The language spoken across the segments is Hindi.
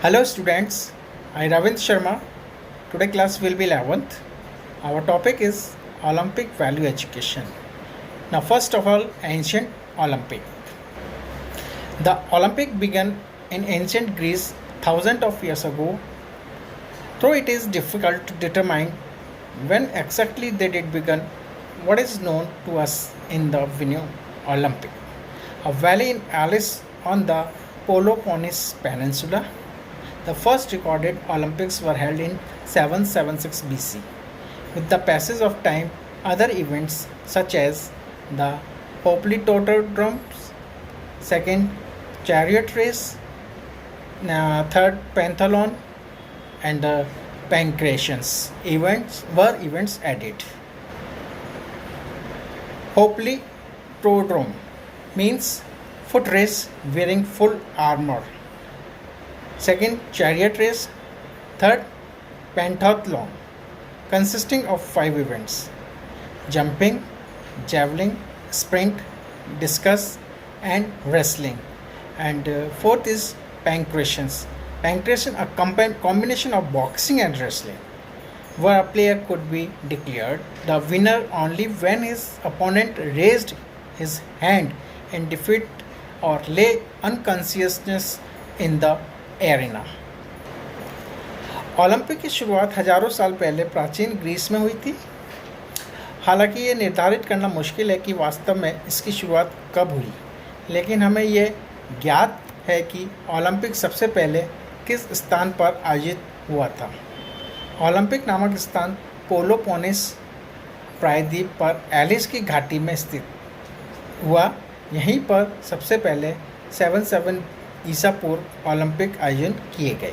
Hello students, I Ravindra Sharma. Today class will be 11th. Our topic is Olympic value education. Now first of all, ancient Olympic. The Olympic began in ancient Greece thousands of years ago. Though it is difficult to determine when exactly they did begin, what is known to us in the venue Olympic, a valley in Alice on the Peloponnese Peninsula. The first recorded Olympics were held in 776 BC. With the passage of time, other events such as the Hoplitotodromes, second chariot race, third pentathlon, and the pancreations events added. Hoplitodrome means foot race wearing full armor. Second, chariot race. Third, pentathlon, consisting of 5 events: jumping, javelin, sprint, discus, and wrestling. And fourth is pancreations. Pancreation, a combination of boxing and wrestling, where a player could be declared the winner only when his opponent raised his hand in defeat or lay unconsciousness in the arena. Olympic की शुरुआत हजारों साल पहले प्राचीन ग्रीस में हुई थी। हालांकि ये निर्धारित करना मुश्किल है कि वास्तव में इसकी शुरुआत कब हुई, लेकिन हमें ये ज्ञात है कि ओलंपिक सबसे पहले किस स्थान पर आयोजित हुआ था। ओलंपिक नामक स्थान पेलोपोनेस प्रायद्वीप पर एलिस की घाटी में स्थित हुआ। यहीं पर सबसे पहले 77 ईसा पूर्व ओलंपिक आयोजन किए गए।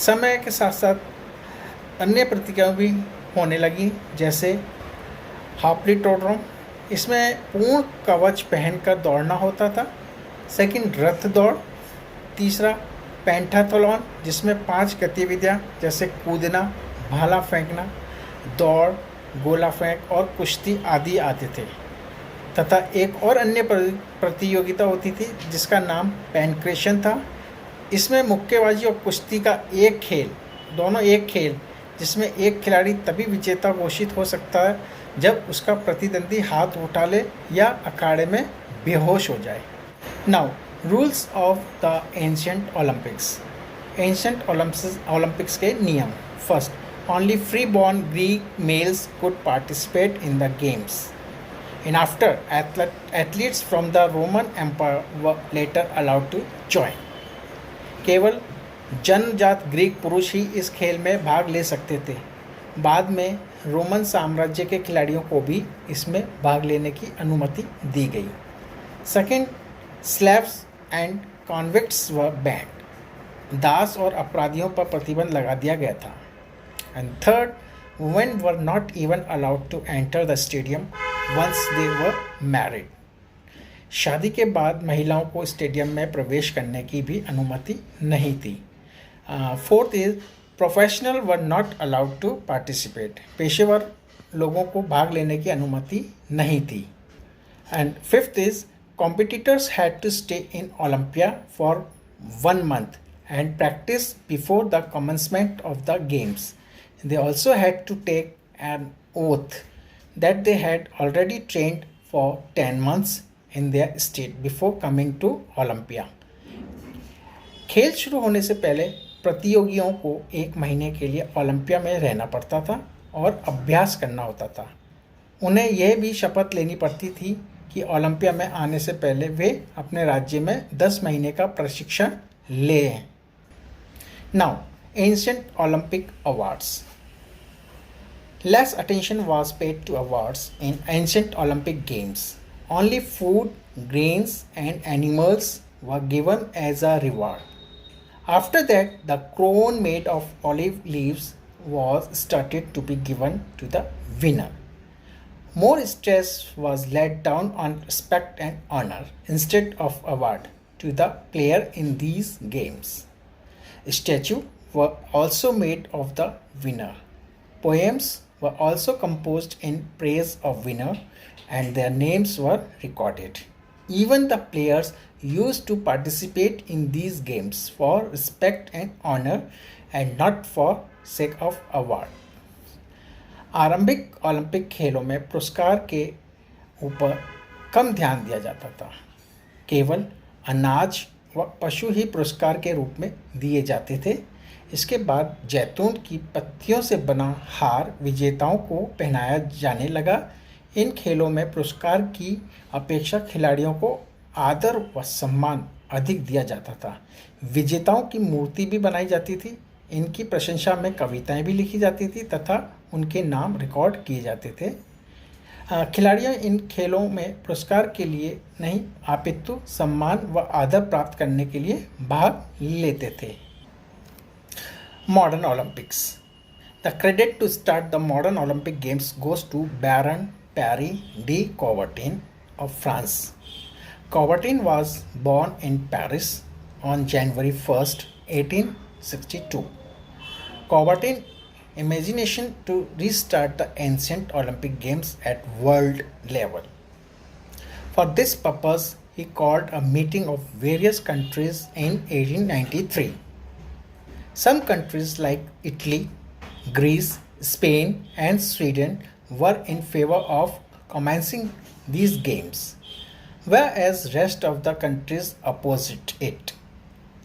समय के साथ साथ अन्य प्रतिक्रियाएं भी होने लगी, जैसे हाप्लिटोड्रोम, इसमें पूर्ण कवच पहनकर दौड़ना होता था। सेकंड, रथ दौड़। तीसरा, पेंटाथलॉन, जिसमें 5 गतिविधियां जैसे कूदना, भाला फेंकना, दौड़, गोला फेंक और कुश्ती आदि आते थे। तथा एक और अन्य प्रतियोगिता होती थी जिसका नाम पैनक्रेशन था। इसमें मुक्केबाजी और कुश्ती का दोनों एक खेल, जिसमें एक खिलाड़ी तभी विजेता घोषित हो सकता है जब उसका प्रतिद्वंदी हाथ उठा ले या अखाड़े में बेहोश हो जाए। Now, rules of the ancient Olympics. Ancient Olympics के नियम। First, only free born Greek males could participate in the games, and after athletes from the Roman Empire were later allowed to join. केवल जन्मजात ग्रीक पुरुष ही इस खेल में भाग ले सकते थे। बाद में रोमन साम्राज्य के खिलाड़ियों को भी इसमें भाग लेने की अनुमति दी गई। Second, slaves and convicts were banned, दास और अपराधियों पर प्रतिबंध लगा दिया गया था। And third, women were not even allowed to enter the stadium once they were married. शादी के बाद महिलाओं को स्टेडियम में प्रवेश करने की भी अनुमति नहीं थी। Fourth is, professional were not allowed to participate, पेशेवर लोगों को भाग लेने की अनुमति नहीं थी। And fifth is, competitors had to stay in Olympia for 1 month and practice before the commencement of the games. They also had to take an oath that they had already trained for 10 months in their state before coming to Olympia. खेल शुरू होने से पहले प्रतियोगियों को 1 महीने के लिए ओलंपिया में रहना पड़ता था और अभ्यास करना होता था। उन्हें यह भी शपथ लेनी पड़ती थी कि ओलंपिया में आने से पहले वे अपने राज्य में 10 महीने का प्रशिक्षण लें। Now, ancient Olympic awards. Less attention was paid to awards in ancient Olympic Games. Only food, grains, and animals were given as a reward. After that, the crown made of olive leaves was started to be given to the winner. More stress was laid down on respect and honor instead of award to the player in these games. Statues were also made of the winner. Poems were also composed in praise of winner and their names were recorded. Even the players used to participate in these games for respect and honor and not for sake of award. आरंभिक ओलंपिक खेलों में पुरस्कार के ऊपर कम ध्यान दिया जाता था। केवल अनाज व पशु ही पुरस्कार के रूप में दिए जाते थे। इसके बाद जैतून की पत्तियों से बना हार विजेताओं को पहनाया जाने लगा। इन खेलों में पुरस्कार की अपेक्षा खिलाड़ियों को आदर व सम्मान अधिक दिया जाता था। विजेताओं की मूर्ति भी बनाई जाती थी। इनकी प्रशंसा में कविताएं भी लिखी जाती थी तथा उनके नाम रिकॉर्ड किए जाते थे। खिलाड़ियों इन खेलों में पुरस्कार के लिए नहीं अपितु सम्मान व आदर प्राप्त करने के लिए भाग लेते थे। Modern Olympics. The credit to start the modern Olympic games goes to Baron Pierre de Coubertin of France. Coubertin was born in Paris on January 1st, 1862. Coubertin's imagination to restart the ancient Olympic Games at world level. For this purpose, he called a meeting of various countries in 1893. Some countries like Italy, Greece, Spain, and Sweden were in favor of commencing these games, whereas rest of the countries opposed it.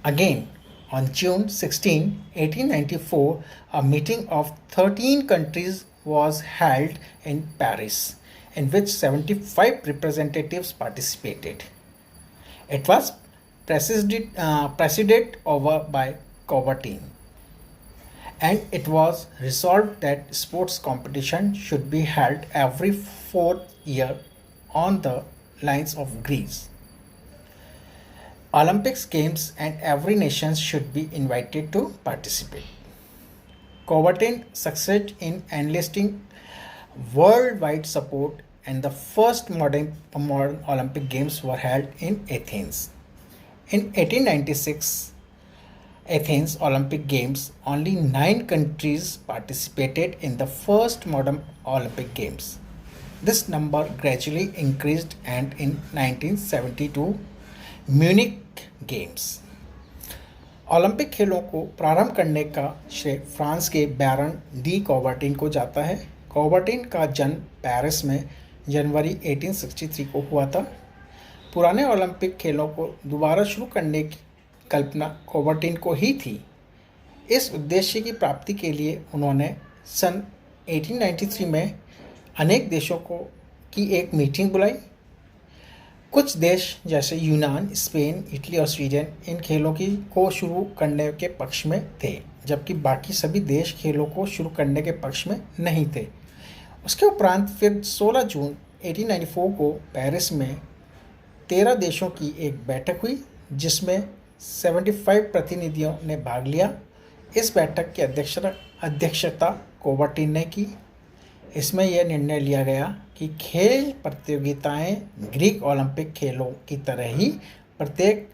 Again, on June 16, 1894, a meeting of 13 countries was held in Paris, in which 75 representatives participated. It was presided over by Coubertin, and it was resolved that sports competition should be held every 4th year on the lines of Greece. Olympics games and every nation should be invited to participate. Coubertin succeeded in enlisting worldwide support, and the first modern Olympic Games were held in Athens. In 1896 Athens Olympic Games, only 9 countries participated in the first modern Olympic Games. This number gradually increased, and in 1972 Munich games. Olympic खेलों को प्रारंभ करने का श्रेय फ्रांस के बैरन डी कॉवर्टिन को जाता है। कॉवर्टिन का जन्म पेरिस में जनवरी 1863 को हुआ था। पुराने ओलंपिक खेलों को दोबारा शुरू करने की कल्पना कॉवर्टिन को ही थी। इस उद्देश्य की प्राप्ति के लिए उन्होंने सन 1893 में अनेक देशों की एक मीटिंग बुलाई। कुछ देश जैसे यूनान, स्पेन, इटली और स्वीडन इन खेलों को शुरू करने के पक्ष में थे, जबकि बाकी सभी देश खेलों को शुरू करने के पक्ष में नहीं थे। उसके उपरांत फिर 16 जून 1894 को पेरिस में 13 देशों की एक बैठक हुई, जिसमें 75 प्रतिनिधियों ने भाग लिया। इस बैठक की अध्यक्षता कॉवर्टिन ने की। इसमें यह निर्णय लिया गया कि खेल प्रतियोगिताएं ग्रीक ओलंपिक खेलों की तरह ही प्रत्येक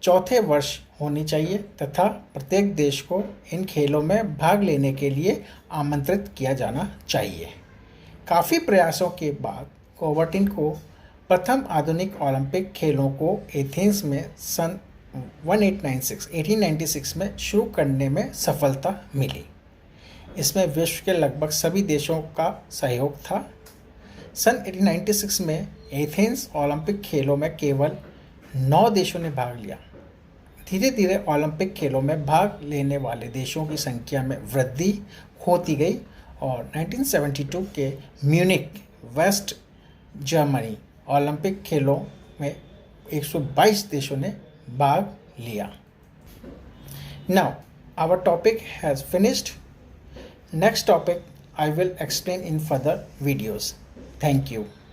चौथे वर्ष होनी चाहिए तथा प्रत्येक देश को इन खेलों में भाग लेने के लिए आमंत्रित किया जाना चाहिए। काफ़ी प्रयासों के बाद कॉवर्टिन को प्रथम आधुनिक ओलंपिक खेलों को एथेंस में सन 1896 में शुरू करने में सफलता मिली। इसमें विश्व के लगभग सभी देशों का सहयोग था। सन 1896 में एथेंस ओलंपिक खेलों में केवल 9 देशों ने भाग लिया। धीरे धीरे ओलंपिक खेलों में भाग लेने वाले देशों की संख्या में वृद्धि होती गई और 1972 के म्यूनिक, वेस्ट जर्मनी ओलंपिक खेलों में 122 देशों ने भाग लिया। Now, our topic has finished. Next topic I will explain in further videos. Thank you.